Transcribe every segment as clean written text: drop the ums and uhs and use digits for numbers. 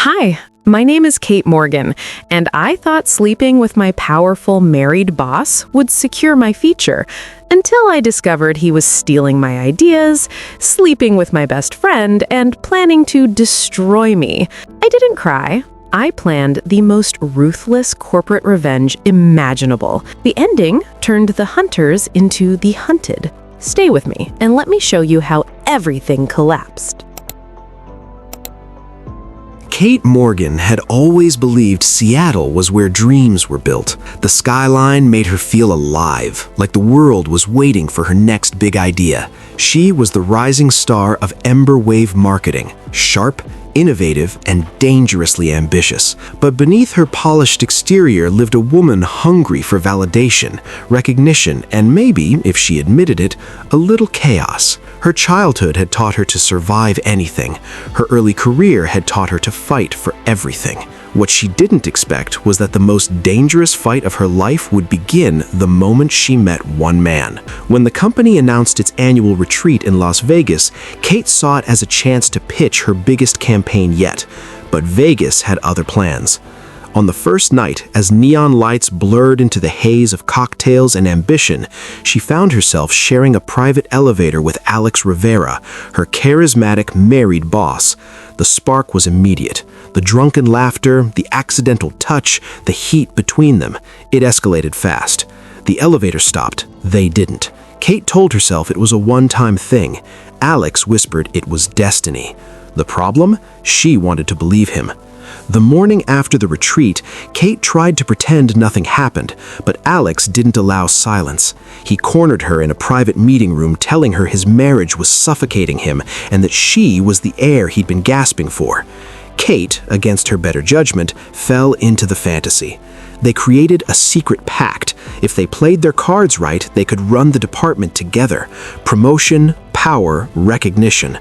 Hi, my name is Kate Morgan, and I thought sleeping with my powerful married boss would secure my future until I discovered he was stealing my ideas, sleeping with my best friend, and planning to destroy me. I didn't cry. I planned the most ruthless corporate revenge imaginable. The ending turned the hunters into the hunted. Stay with me, and let me show you how everything collapsed. Kate Morgan had always believed Seattle was where dreams were built. The skyline made her feel alive, like the world was waiting for her next big idea. She was the rising star of Ember Wave marketing, sharp, innovative, and dangerously ambitious. But beneath her polished exterior lived a woman hungry for validation, recognition, and maybe, if she admitted it, a little chaos. Her childhood had taught her to survive anything. Her early career had taught her to fight for everything. What she didn't expect was that the most dangerous fight of her life would begin the moment she met one man. When the company announced its annual retreat in Las Vegas, Kate saw it as a chance to pitch her biggest campaign yet. But Vegas had other plans. On the first night, as neon lights blurred into the haze of cocktails and ambition, she found herself sharing a private elevator with Alex Rivera, her charismatic married boss. The spark was immediate. The drunken laughter, the accidental touch, the heat between them. It escalated fast. The elevator stopped. They didn't. Kate told herself it was a one-time thing. Alex whispered it was destiny. The problem? She wanted to believe him. The morning after the retreat, Kate tried to pretend nothing happened, but Alex didn't allow silence. He cornered her in a private meeting room, telling her his marriage was suffocating him and that she was the air he'd been gasping for. Kate, against her better judgment, fell into the fantasy. They created a secret pact. If they played their cards right, they could run the department together. Promotion, power, recognition.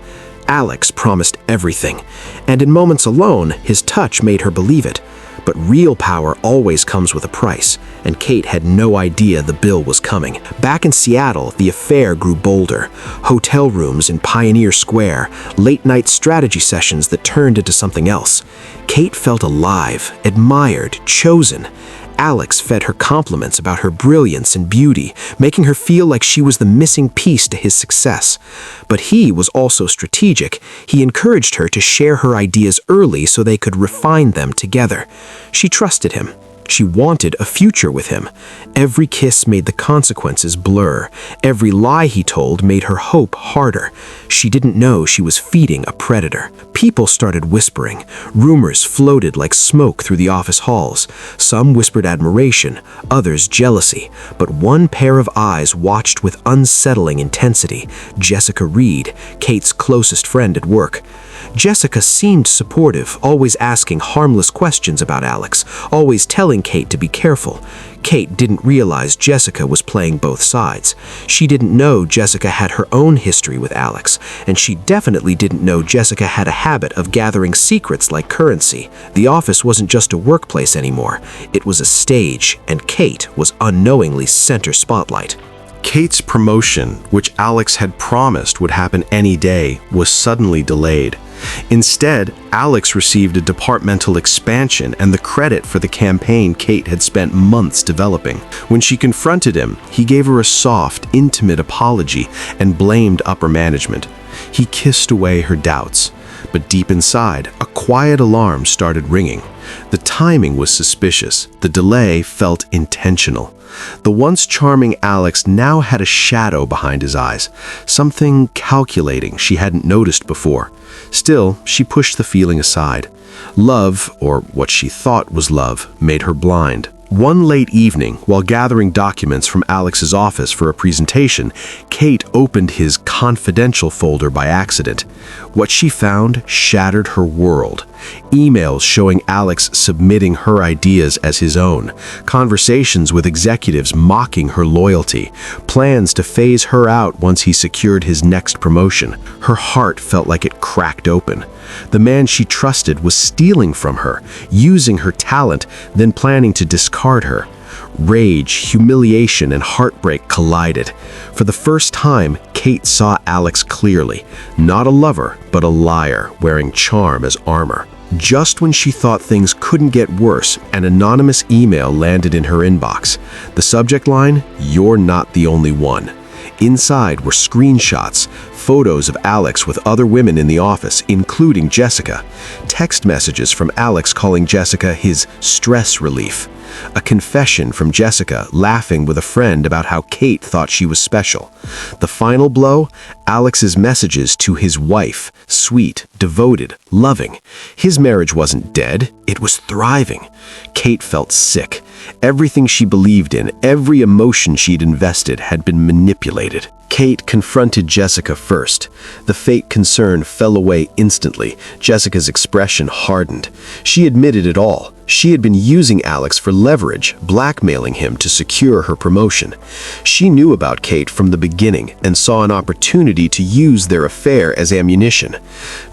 Alex promised everything, and in moments alone, his touch made her believe it. But real power always comes with a price, and Kate had no idea the bill was coming. Back in Seattle, the affair grew bolder. Hotel rooms in Pioneer Square, late-night strategy sessions that turned into something else. Kate felt alive, admired, chosen. Alex fed her compliments about her brilliance and beauty, making her feel like she was the missing piece to his success. But he was also strategic. He encouraged her to share her ideas early so they could refine them together. She trusted him. She wanted a future with him. Every kiss made the consequences blur. Every lie he told made her hope harder. She didn't know she was feeding a predator. People started whispering. Rumors floated like smoke through the office halls. Some whispered admiration, others jealousy. But one pair of eyes watched with unsettling intensity. Jessica Reed, Kate's closest friend at work. Jessica seemed supportive, always asking harmless questions about Alex, always telling Kate to be careful. Kate didn't realize Jessica was playing both sides. She didn't know Jessica had her own history with Alex, and she definitely didn't know Jessica had a habit of gathering secrets like currency. The office wasn't just a workplace anymore. It was a stage, and Kate was unknowingly center spotlight. Kate's promotion, which Alex had promised would happen any day, was suddenly delayed. Instead, Alex received a departmental expansion and the credit for the campaign Kate had spent months developing. When she confronted him, he gave her a soft, intimate apology and blamed upper management. He kissed away her doubts. But deep inside, a quiet alarm started ringing. The timing was suspicious. The delay felt intentional. The once charming Alex now had a shadow behind his eyes, something calculating she hadn't noticed before. Still, she pushed the feeling aside. Love, or what she thought was love, made her blind. One late evening, while gathering documents from Alex's office for a presentation, Kate opened his confidential folder by accident. What she found shattered her world. Emails showing Alex submitting her ideas as his own, conversations with executives mocking her loyalty, plans to phase her out once he secured his next promotion. Her heart felt like it cracked open. The man she trusted was stealing from her, using her talent, then planning to discard her. Rage, humiliation, and heartbreak collided. For the first time, Kate saw Alex clearly. Not a lover, but a liar, wearing charm as armor. Just when she thought things couldn't get worse, an anonymous email landed in her inbox. The subject line, "You're not the only one." Inside were screenshots, photos of Alex with other women in the office, including Jessica. Text messages from Alex calling Jessica his stress relief. A confession from Jessica laughing with a friend about how Kate thought she was special. The final blow, Alex's messages to his wife, sweet, devoted, loving. His marriage wasn't dead, it was thriving. Kate felt sick. Everything she believed in, every emotion she'd invested had been manipulated. Kate confronted Jessica first. The fake concern fell away instantly. Jessica's expression hardened. She admitted it all. She had been using Alex for leverage, blackmailing him to secure her promotion. She knew about Kate from the beginning and saw an opportunity to use their affair as ammunition.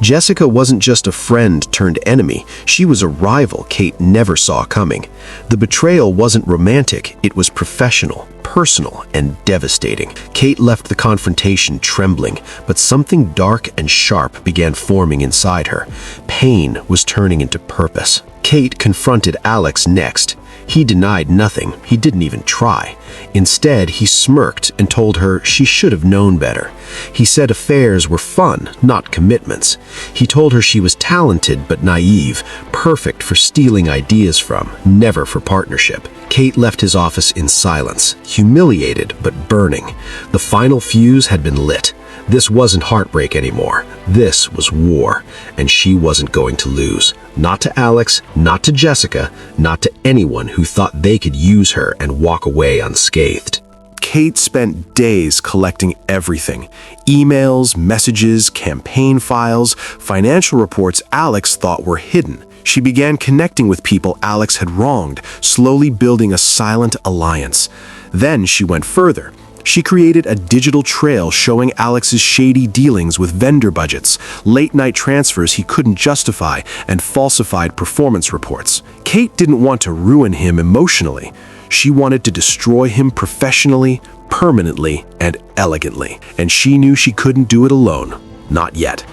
Jessica wasn't just a friend turned enemy. She was a rival Kate never saw coming. The betrayal wasn't romantic, it was professional, personal, and devastating. Kate left the confrontation trembling, but something dark and sharp began forming inside her. Pain was turning into purpose. Kate confronted Alex next. He denied nothing. He didn't even try. Instead, he smirked and told her she should have known better. He said affairs were fun, not commitments. He told her she was talented but naive, perfect for stealing ideas from, never for partnership. Kate left his office in silence, humiliated but burning. The final fuse had been lit. This wasn't heartbreak anymore. This was war, and she wasn't going to lose. Not to Alex, not to Jessica, not to anyone who thought they could use her and walk away unscathed. Kate spent days collecting everything. Emails, messages, campaign files, financial reports Alex thought were hidden. She began connecting with people Alex had wronged, slowly building a silent alliance. Then she went further. She created a digital trail showing Alex's shady dealings with vendor budgets, late-night transfers he couldn't justify, and falsified performance reports. Kate didn't want to ruin him emotionally. She wanted to destroy him professionally, permanently, and elegantly. And she knew she couldn't do it alone. Not yet.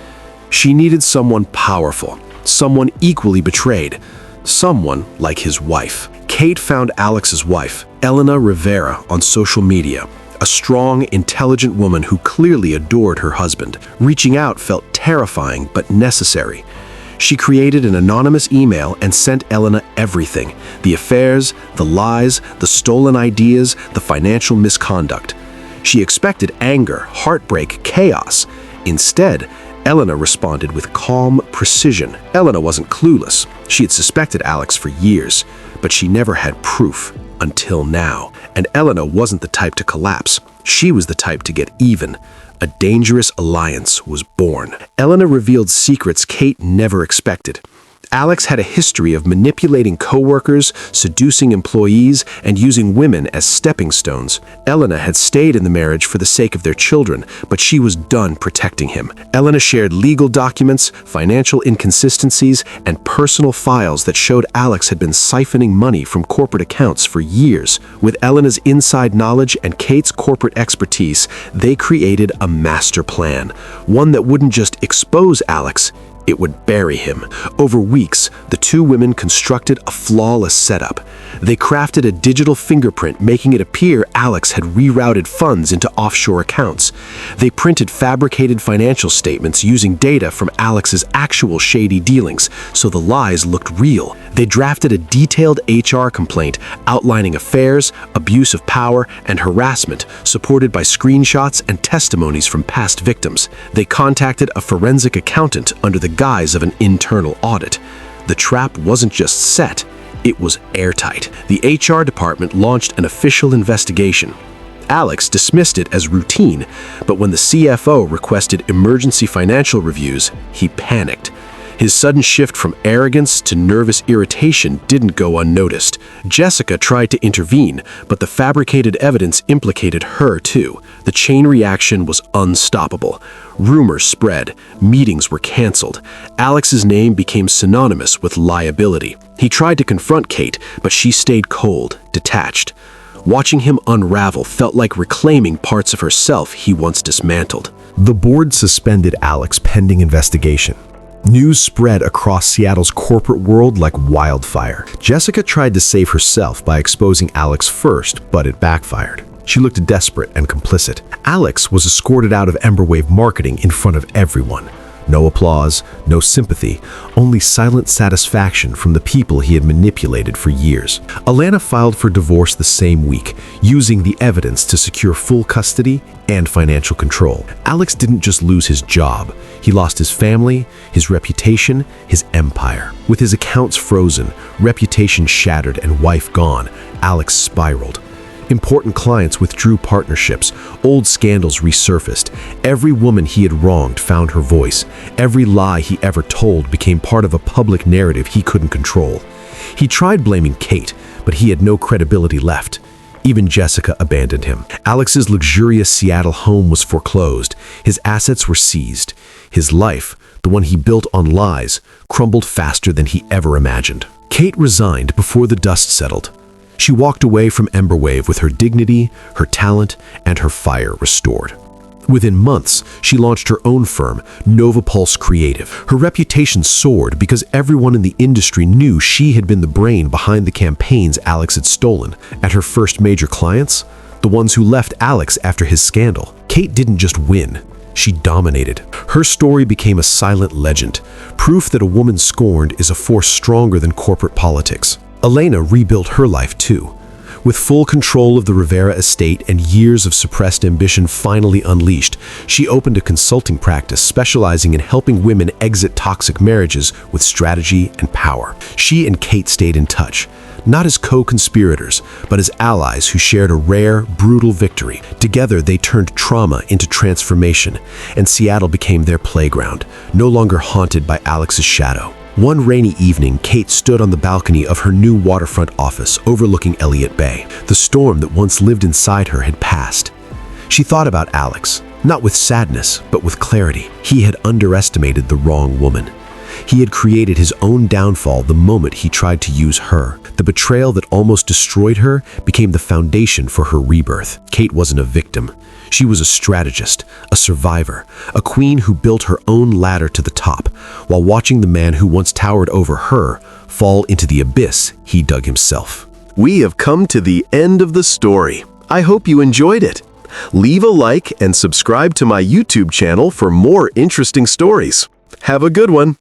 She needed someone powerful, someone equally betrayed, someone like his wife. Kate found Alex's wife, Elena Rivera, on social media. A strong, intelligent woman who clearly adored her husband. Reaching out felt terrifying but necessary. She created an anonymous email and sent Elena everything: the affairs, the lies, the stolen ideas, the financial misconduct. She expected anger, heartbreak, chaos. Instead, Elena responded with calm precision. Elena wasn't clueless. She had suspected Alex for years, but she never had proof. Until now. And Elena wasn't the type to collapse. She was the type to get even. A dangerous alliance was born. Elena revealed secrets Kate never expected. Alex had a history of manipulating coworkers, seducing employees, and using women as stepping stones. Elena had stayed in the marriage for the sake of their children, but she was done protecting him. Elena shared legal documents, financial inconsistencies, and personal files that showed Alex had been siphoning money from corporate accounts for years. With Elena's inside knowledge and Kate's corporate expertise, they created a master plan, one that wouldn't just expose Alex, it would bury him. Over weeks, the two women constructed a flawless setup. They crafted a digital fingerprint, making it appear Alex had rerouted funds into offshore accounts. They printed fabricated financial statements using data from Alex's actual shady dealings, so the lies looked real. They drafted a detailed HR complaint outlining affairs, abuse of power, and harassment, supported by screenshots and testimonies from past victims. They contacted a forensic accountant under the guise of an internal audit. The trap wasn't just set, it was airtight. The HR department launched an official investigation. Alex dismissed it as routine, but when the CFO requested emergency financial reviews, he panicked. His sudden shift from arrogance to nervous irritation didn't go unnoticed. Jessica tried to intervene, but the fabricated evidence implicated her too. The chain reaction was unstoppable. Rumors spread, meetings were canceled. Alex's name became synonymous with liability. He tried to confront Kate, but she stayed cold, detached. Watching him unravel felt like reclaiming parts of herself he once dismantled. The board suspended Alex pending investigation. News spread across Seattle's corporate world like wildfire. Jessica tried to save herself by exposing Alex first, but it backfired. She looked desperate and complicit. Alex was escorted out of Emberwave marketing in front of everyone. No applause, no sympathy, only silent satisfaction from the people he had manipulated for years. Alana filed for divorce the same week, using the evidence to secure full custody and financial control. Alex didn't just lose his job, he lost his family, his reputation, his empire. With his accounts frozen, reputation shattered, and wife gone, Alex spiraled. Important clients withdrew partnerships, old scandals resurfaced. Every woman he had wronged found her voice. Every lie he ever told became part of a public narrative he couldn't control. He tried blaming Kate, but he had no credibility left. Even Jessica abandoned him. Alex's luxurious Seattle home was foreclosed. His assets were seized. His life, the one he built on lies, crumbled faster than he ever imagined. Kate resigned before the dust settled. She walked away from Emberwave with her dignity, her talent, and her fire restored. Within months, she launched her own firm, Nova Pulse Creative. Her reputation soared because everyone in the industry knew she had been the brain behind the campaigns Alex had stolen. At her first major clients, the ones who left Alex after his scandal, Kate didn't just win, she dominated. Her story became a silent legend, proof that a woman scorned is a force stronger than corporate politics. Elena rebuilt her life too. With full control of the Rivera estate and years of suppressed ambition finally unleashed, she opened a consulting practice specializing in helping women exit toxic marriages with strategy and power. She and Kate stayed in touch, not as co-conspirators, but as allies who shared a rare, brutal victory. Together, they turned trauma into transformation, and Seattle became their playground, no longer haunted by Alex's shadow. One rainy evening, Kate stood on the balcony of her new waterfront office overlooking Elliott Bay. The storm that once lived inside her had passed. She thought about Alex, not with sadness, but with clarity. He had underestimated the wrong woman. He had created his own downfall the moment he tried to use her. The betrayal that almost destroyed her became the foundation for her rebirth. Kate wasn't a victim. She was a strategist, a survivor, a queen who built her own ladder to the top, while watching the man who once towered over her fall into the abyss he dug himself. We have come to the end of the story. I hope you enjoyed it. Leave a like and subscribe to my YouTube channel for more interesting stories. Have a good one.